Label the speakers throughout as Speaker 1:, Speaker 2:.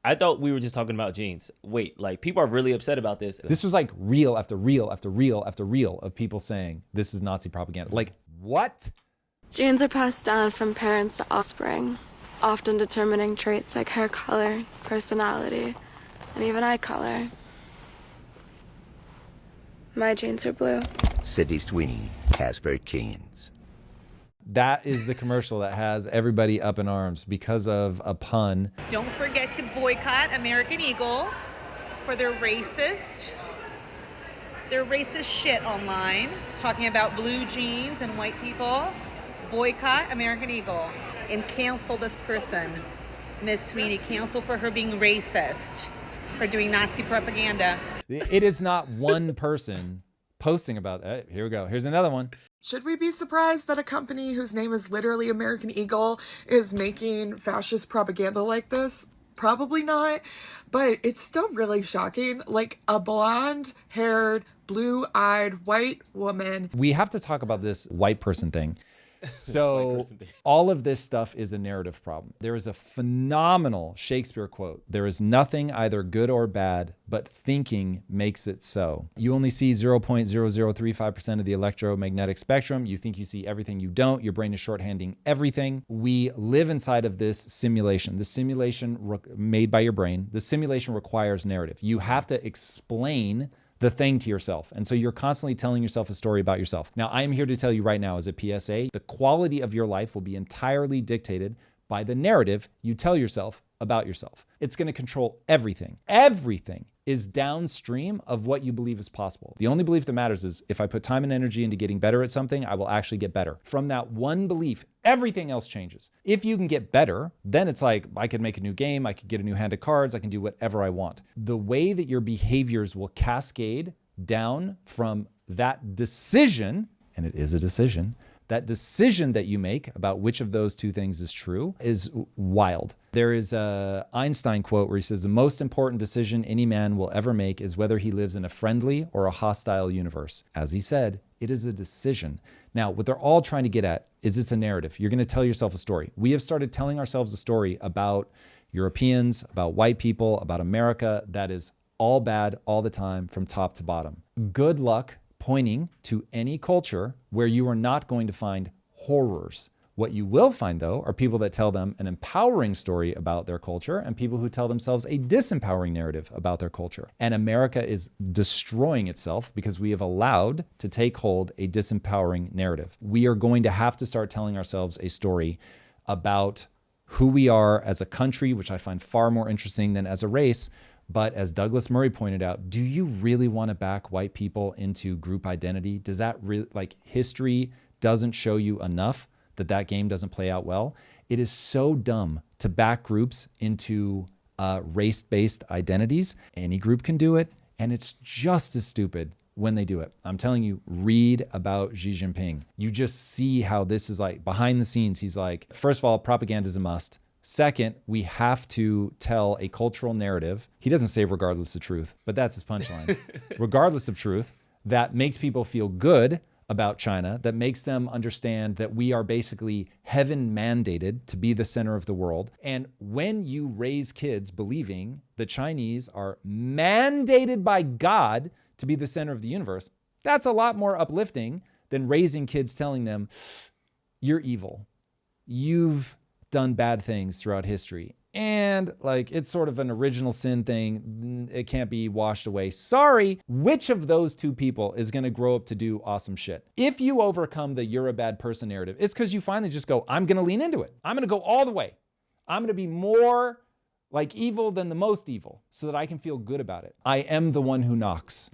Speaker 1: I thought we were just talking about genes. Wait, like people are really upset about this.
Speaker 2: This was like reel after reel after reel after reel of people saying this is Nazi propaganda. Like, what?
Speaker 3: Genes are passed down from parents to offspring, often determining traits like hair color, personality, and even eye color. My genes are blue.
Speaker 4: Sidney Sweeney has for Kings.
Speaker 2: That is the commercial that has everybody up in arms because of a pun.
Speaker 5: Don't forget to boycott American Eagle for their racist shit online, talking about blue jeans and white people. Boycott American Eagle and cancel this person, Miss Sweeney. Cancel for her being racist, for doing Nazi propaganda.
Speaker 2: It is not one person posting about that. Here we go. Here's another one.
Speaker 6: Should we be surprised that a company whose name is literally American Eagle is making fascist propaganda like this? Probably not, but it's still really shocking. Like a blonde-haired, blue-eyed white woman.
Speaker 2: We have to talk about this white person thing. So all of this stuff is a narrative problem. There is a phenomenal Shakespeare quote. There is nothing either good or bad, but thinking makes it so. You only see 0.0035% of the electromagnetic spectrum. You think you see everything you don't. Your brain is shorthanding everything. We live inside of this simulation. The simulation made by your brain. The simulation requires narrative. You have to explain the thing to yourself. And so you're constantly telling yourself a story about yourself. Now, I am here to tell you right now as a PSA, the quality of your life will be entirely dictated by the narrative you tell yourself about yourself. It's going to control everything. Everything is downstream of what you believe is possible. The only belief that matters is if I put time and energy into getting better at something, I will actually get better. From that one belief, everything else changes. If you can get better, then it's like I could make a new game, I could get a new hand of cards, I can do whatever I want. The way that your behaviors will cascade down from that decision, and it is a decision, that decision that you make about which of those two things is true is wild. There is a Einstein quote where he says, the most important decision any man will ever make is whether he lives in a friendly or a hostile universe. As he said, it is a decision. Now, what they're all trying to get at is it's a narrative. You're going to tell yourself a story. We have started telling ourselves a story about Europeans, about white people, about America that is all bad all the time from top to bottom. Good luck pointing to any culture where you are not going to find horrors. What you will find, though, are people that tell them an empowering story about their culture and people who tell themselves a disempowering narrative about their culture. And America is destroying itself because we have allowed to take hold a disempowering narrative. We are going to have to start telling ourselves a story about who we are as a country, which I find far more interesting than as a race. But as Douglas Murray pointed out, do you really want to back white people into group identity? Does that really, like, history doesn't show you enough that that game doesn't play out well? It is so dumb to back groups into race-based identities. Any group can do it, and it's just as stupid when they do it. I'm telling you, read about Xi Jinping. You just see how this is like behind the scenes. He's like, first of all, propaganda is a must. Second, we have to tell a cultural narrative. He doesn't say regardless of truth, but that's his punchline. Regardless of truth, that makes people feel good about China, that makes them understand that we are basically heaven mandated to be the center of the world. And when you raise kids believing the Chinese are mandated by God to be the center of the universe, that's a lot more uplifting than raising kids telling them, you're evil. You've done bad things throughout history. And like, it's sort of an original sin thing. It can't be washed away. Sorry. Which of those two people is going to grow up to do awesome shit? If you overcome the you're a bad person narrative, it's because you finally just go, I'm going to lean into it. I'm going to go all the way. I'm going to be more like evil than the most evil so that I can feel good about it. I am the one who knocks,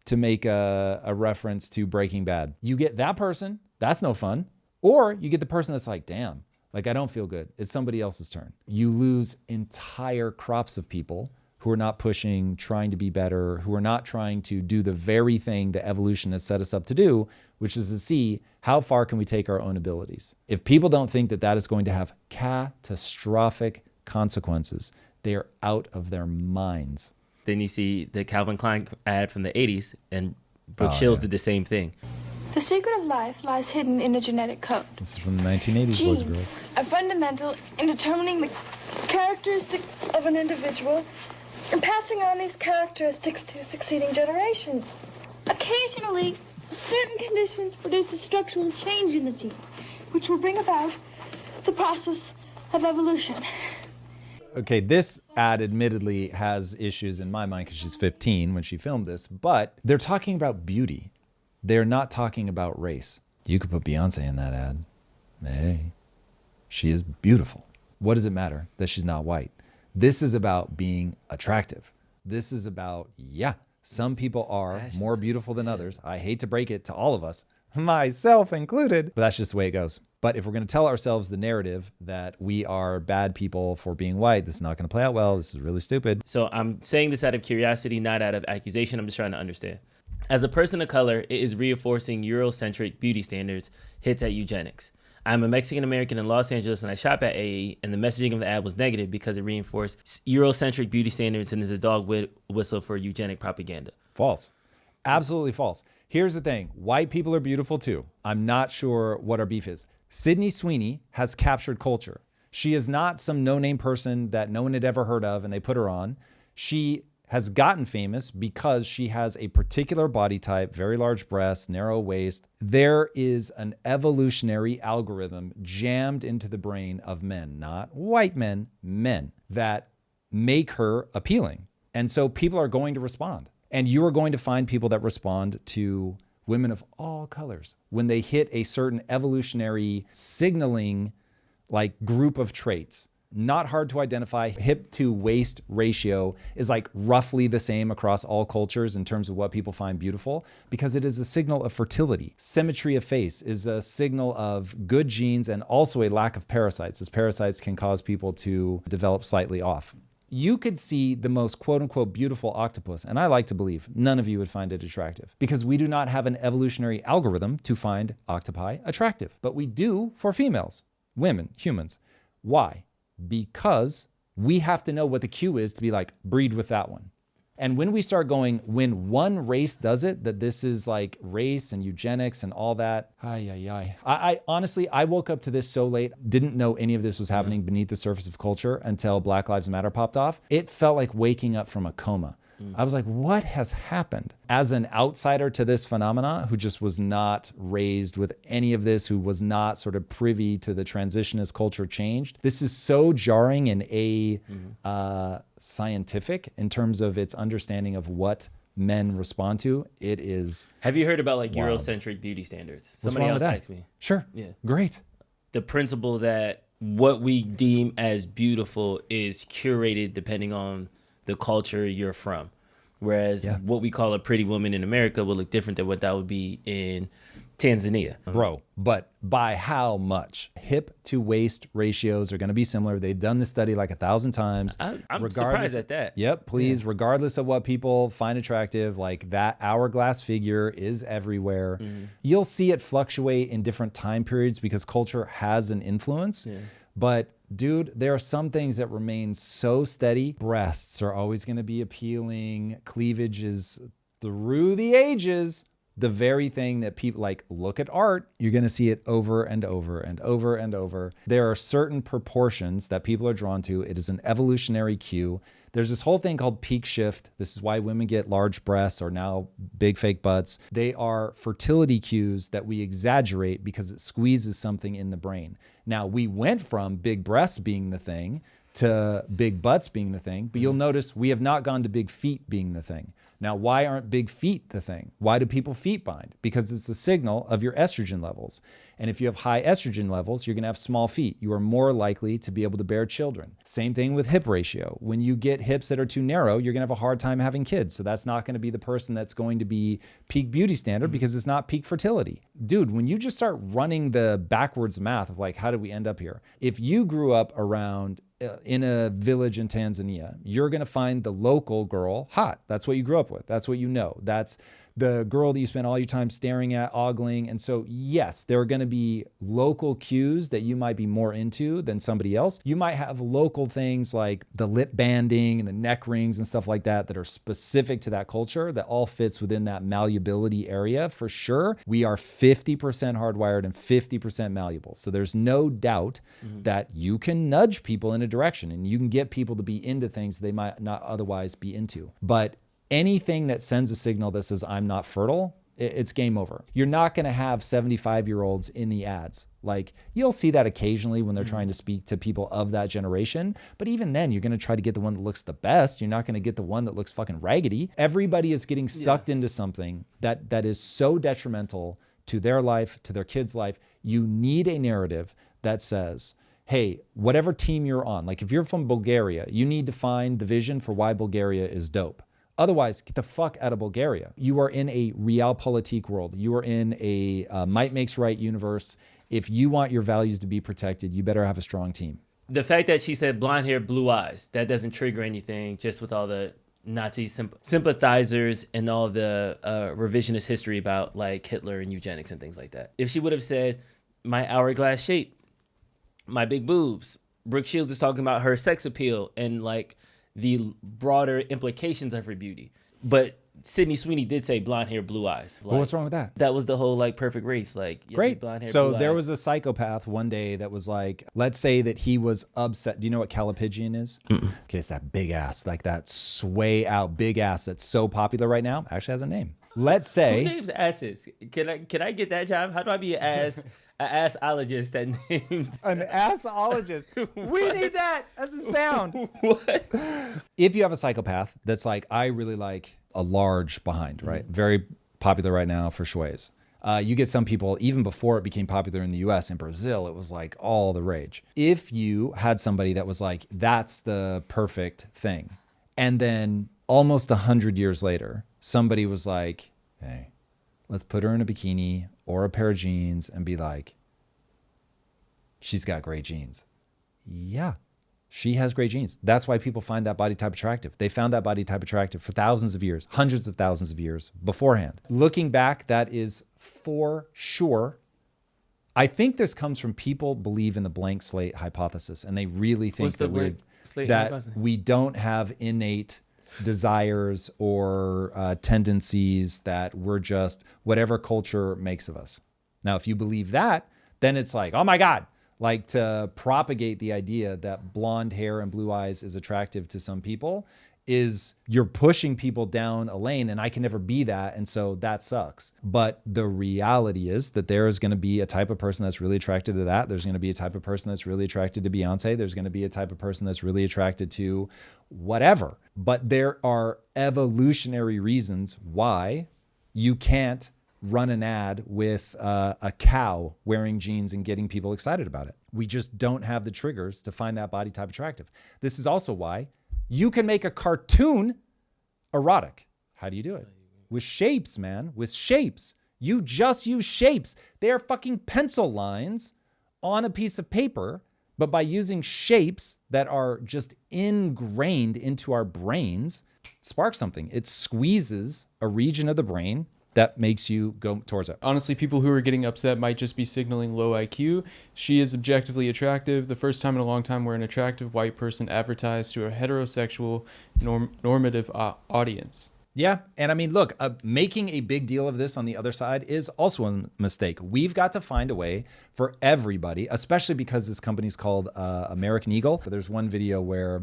Speaker 2: to make a reference to Breaking Bad. You get that person, that's no fun. Or you get the person that's like, damn, like, I don't feel good. It's somebody else's turn. You lose entire crops of people who are not pushing, trying to be better, who are not trying to do the very thing that evolution has set us up to do, which is to see how far can we take our own abilities. If people don't think that that is going to have catastrophic consequences, they are out of their minds.
Speaker 1: Then you see the Calvin Klein ad from the 80s, and Brooke Shields did the same thing.
Speaker 3: The secret of life lies hidden in the genetic code.
Speaker 2: This is from the 1980s, boys and girls.
Speaker 3: Genes are fundamental in determining the
Speaker 7: characteristics of an individual and passing on these characteristics to succeeding generations. Occasionally, certain conditions produce a structural change in the gene, which will bring about the process of evolution.
Speaker 2: Okay, this ad admittedly has issues in my mind because she's 15 when she filmed this, but they're talking about beauty. They're not talking about race. You could put Beyonce in that ad. Hey, she is beautiful. What does it matter that she's not white? This is about being attractive. This is about, yeah, some people are more beautiful than others. I hate to break it to all of us, myself included, but that's just the way it goes. But if we're going to tell ourselves the narrative that we are bad people for being white, this is not going to play out well. This is really stupid.
Speaker 1: So I'm saying this out of curiosity, not out of accusation. I'm just trying to understand. As a person of color, it is reinforcing Eurocentric beauty standards hits at eugenics. I'm a Mexican American in Los Angeles and I shop at AE, and the messaging of the ad was negative because it reinforced Eurocentric beauty standards and is a dog whistle for eugenic propaganda.
Speaker 2: False. Absolutely false. Here's the thing. White people are beautiful too. I'm not sure what our beef is. Sydney Sweeney has captured culture. She is not some no-name person that no one had ever heard of and they put her on. She has gotten famous because she has a particular body type, very large breasts, narrow waist. There is an evolutionary algorithm jammed into the brain of men, not white men, men, that make her appealing. And so people are going to respond. And you are going to find people that respond to women of all colors when they hit a certain evolutionary signaling like group of traits. Not hard to identify. Hip to waist ratio is like roughly the same across all cultures in terms of what people find beautiful because it is a signal of fertility. Symmetry of face is a signal of good genes and also a lack of parasites, as parasites can cause people to develop slightly off. You could see the most quote unquote beautiful octopus, and I like to believe none of you would find it attractive because we do not have an evolutionary algorithm to find octopi attractive, but we do for females, women, humans. Why? Because we have to know what the cue is to be like, breed with that one. And when we start going, when one race does it, that this is like race and eugenics and all that. I honestly, I woke up to this so late, didn't know any of this was happening beneath the surface of culture until Black Lives Matter popped off. It felt like waking up from a coma. I was like, what has happened? As an outsider to this phenomena, who just was not raised with any of this, who was not sort of privy to the transition as culture changed, this is so jarring and scientific in terms of its understanding of what men respond to. It is.
Speaker 1: Have you heard about like
Speaker 2: wild.
Speaker 1: Eurocentric beauty standards?
Speaker 2: What's
Speaker 1: Somebody
Speaker 2: wrong
Speaker 1: else
Speaker 2: with that?
Speaker 1: asked me.
Speaker 2: Sure.
Speaker 1: Yeah.
Speaker 2: Great.
Speaker 1: The principle that what we deem as beautiful is curated depending on the culture you're from. Whereas what we call a pretty woman in America will look different than what that would be in Tanzania.
Speaker 2: Bro, but by how much? Hip to waist ratios are going to be similar. They've done this study like 1,000 times.
Speaker 1: I'm surprised at that.
Speaker 2: Yep, please, regardless of what people find attractive, like that hourglass figure is everywhere. You'll see it fluctuate in different time periods because culture has an influence. But dude, there are some things that remain so steady. Breasts are always going to be appealing. Cleavage is through the ages the very thing that people like. Look at art. You're going to see it over and over and over and over. There are certain proportions that people are drawn to. It is an evolutionary cue. There's this whole thing called peak shift. This is why women get large breasts or now big fake butts. They are fertility cues that we exaggerate because it squeezes something in the brain. Now, we went from big breasts being the thing to big butts being the thing, but you'll notice we have not gone to big feet being the thing. Now, why aren't big feet the thing? Why do people feet bind? Because it's a signal of your estrogen levels. And if you have high estrogen levels, you're going to have small feet. You are more likely to be able to bear children. Same thing with hip ratio. When you get hips that are too narrow, you're going to have a hard time having kids. So that's not going to be the person that's going to be peak beauty standard because it's not peak fertility. Dude, when you just start running the backwards math of like, how did we end up here? If you grew up around in a village in Tanzania, you're going to find the local girl hot. That's what you grew up with. That's what you know. That's the girl that you spend all your time staring at, ogling. And so, yes, there are going to be local cues that you might be more into than somebody else. You might have local things like the lip banding and the neck rings and stuff like that that are specific to that culture that all fits within that malleability area for sure. We are 50% hardwired and 50% malleable. So there's no doubt that you can nudge people in a direction and you can get people to be into things they might not otherwise be into. But anything that sends a signal that says I'm not fertile, it's game over. You're not going to have 75-year-olds in the ads. Like, you'll see that occasionally when they're trying to speak to people of that generation. But even then, you're going to try to get the one that looks the best. You're not going to get the one that looks fucking raggedy. Everybody is getting sucked into something that is so detrimental to their life, to their kids' life. You need a narrative that says, hey, whatever team you're on, like if you're from Bulgaria, you need to find the vision for why Bulgaria is dope. Otherwise, get the fuck out of Bulgaria. You are in a realpolitik world. You are in a might makes right universe. If you want your values to be protected, you better have a strong team.
Speaker 1: The fact that she said blonde hair, blue eyes, that doesn't trigger anything, just with all the Nazi sympathizers and all the revisionist history about like Hitler and eugenics and things like that. If she would have said my hourglass shape, my big boobs, Brooke Shields is talking about her sex appeal and like the broader implications of her beauty. But Sydney Sweeney did say blonde hair, blue eyes. Like,
Speaker 2: well, what's wrong with that?
Speaker 1: That was the whole like perfect race. Like,
Speaker 2: great.
Speaker 1: Blonde hair,
Speaker 2: so
Speaker 1: blue
Speaker 2: there
Speaker 1: eyes.
Speaker 2: was a psychopath one day that was like, let's say that he was upset. Do you know what calipigian is? Okay, it's that big ass, like that sway out big ass that's so popular right now. Actually has a name. Let's say.
Speaker 1: Who names asses? Can I get that job? How do I be an assologist that names
Speaker 2: an assologist? We need that as a sound.
Speaker 1: What?
Speaker 2: If you have a psychopath that's like, I really like a large behind, right? Very popular right now for shways. You get some people, even before it became popular in the US, in Brazil, it was like all the rage. If you had somebody that was like, that's the perfect thing, and then almost 100 years later, somebody was like, hey, let's put her in a bikini or a pair of jeans and be like, she's got great genes. Yeah, she has great genes. That's why people find that body type attractive. They found that body type attractive for thousands of years, hundreds of thousands of years beforehand. Looking back, that is for sure. I think this comes from people believe in the blank slate hypothesis, and they really think that we don't have innate desires or tendencies, that we're just whatever culture makes of us. Now, if you believe that, then it's like, oh my God, like to propagate the idea that blonde hair and blue eyes is attractive to some people is you're pushing people down a lane, and I can never be that. And so that sucks. But the reality is that there is going to be a type of person that's really attracted to that. There's going to be a type of person that's really attracted to Beyonce. There's going to be a type of person that's really attracted to whatever. But there are evolutionary reasons why you can't run an ad with a cow wearing jeans and getting people excited about it. We just don't have the triggers to find that body type attractive. This is also why you can make a cartoon erotic. How do you do it? With shapes, man. With shapes. You just use shapes. They are fucking pencil lines on a piece of paper, but by using shapes that are just ingrained into our brains, spark something. It squeezes a region of the brain that makes you go towards it.
Speaker 8: Honestly, people who are getting upset might just be signaling low IQ. She is objectively attractive. The first time in a long time where an attractive white person advertised to a heterosexual normative audience.
Speaker 2: Yeah. And I mean, look, making a big deal of this on the other side is also a mistake. We've got to find a way for everybody, especially because this company's called American Eagle. There's one video where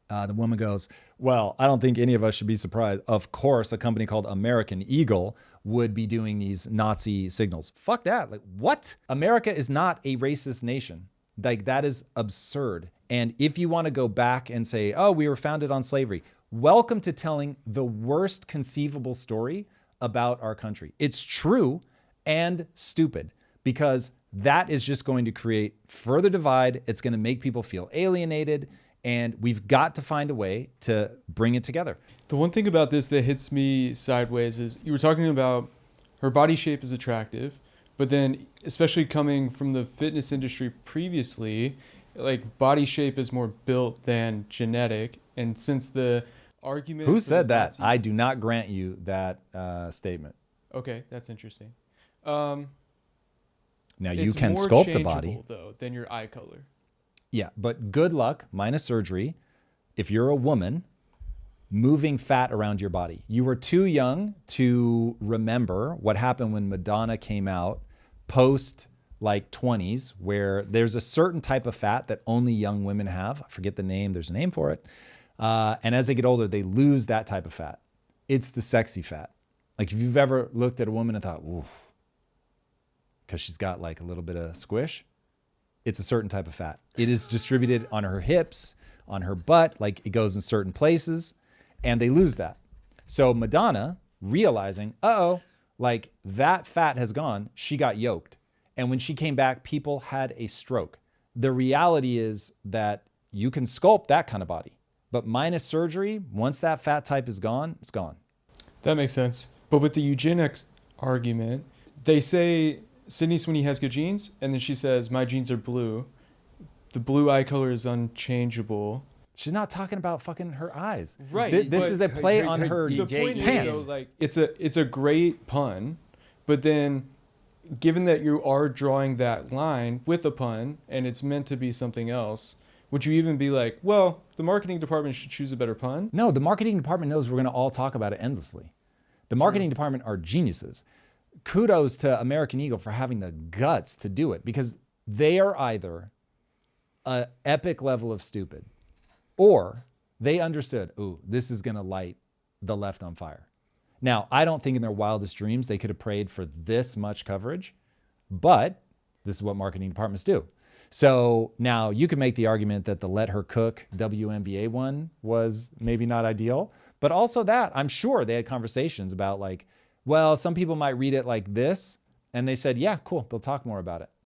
Speaker 2: the woman goes, well, I don't think any of us should be surprised. Of course, a company called American Eagle would be doing these Nazi signals. Fuck that. Like, what? America is not a racist nation. Like, that is absurd. And if you want to go back and say, oh, we were founded on slavery, welcome to telling the worst conceivable story about our country. It's true and stupid, because that is just going to create further divide. It's going to make people feel alienated. And we've got to find a way to bring it together.
Speaker 8: The one thing about this that hits me sideways is you were talking about her body shape is attractive, but then especially coming from the fitness industry previously, like body shape is more built than genetic. And since the argument.
Speaker 2: Who
Speaker 8: for
Speaker 2: said
Speaker 8: the
Speaker 2: that?
Speaker 8: Nazi-
Speaker 2: I do not grant you that statement.
Speaker 8: Okay, that's interesting.
Speaker 2: Now you
Speaker 8: It's
Speaker 2: can
Speaker 8: more
Speaker 2: sculpt the
Speaker 8: changeable,
Speaker 2: body.
Speaker 8: though, than your eye color.
Speaker 2: Yeah, but good luck, minus surgery, if you're a woman, moving fat around your body. You were too young to remember what happened when Madonna came out post like 20s, where there's a certain type of fat that only young women have. I forget the name. There's a name for it. And as they get older, they lose that type of fat. It's the sexy fat. Like if you've ever looked at a woman and thought, oof, because she's got like a little bit of squish, it's a certain type of fat. It is distributed on her hips, on her butt, like it goes in certain places, and they lose that. So Madonna, realizing, like that fat has gone, she got yoked. And when she came back, people had a stroke. The reality is that you can sculpt that kind of body, but minus surgery, once that fat type is gone, it's gone.
Speaker 8: That makes sense. But with the eugenics argument, they say Sydney Sweeney has good genes, and then she says, my genes are blue. The blue eye color is unchangeable.
Speaker 2: She's not talking about fucking her eyes.
Speaker 8: Right.
Speaker 2: This is a play on her
Speaker 8: The point
Speaker 2: pants.
Speaker 8: is, though, like, it's a great pun, but then given that you are drawing that line with a pun and it's meant to be something else, would you even be like, well, the marketing department should choose a better pun?
Speaker 2: No, the marketing department knows we're going to all talk about it endlessly. The marketing department are geniuses. Kudos to American Eagle for having the guts to do it, because they are either an epic level of stupid or they understood, ooh, this is going to light the left on fire. Now, I don't think in their wildest dreams they could have prayed for this much coverage, but this is what marketing departments do. So now you can make the argument that the Let Her Cook WNBA one was maybe not ideal, but also that I'm sure they had conversations about like, well, some people might read it like this. And they said, yeah, cool. They'll talk more about it.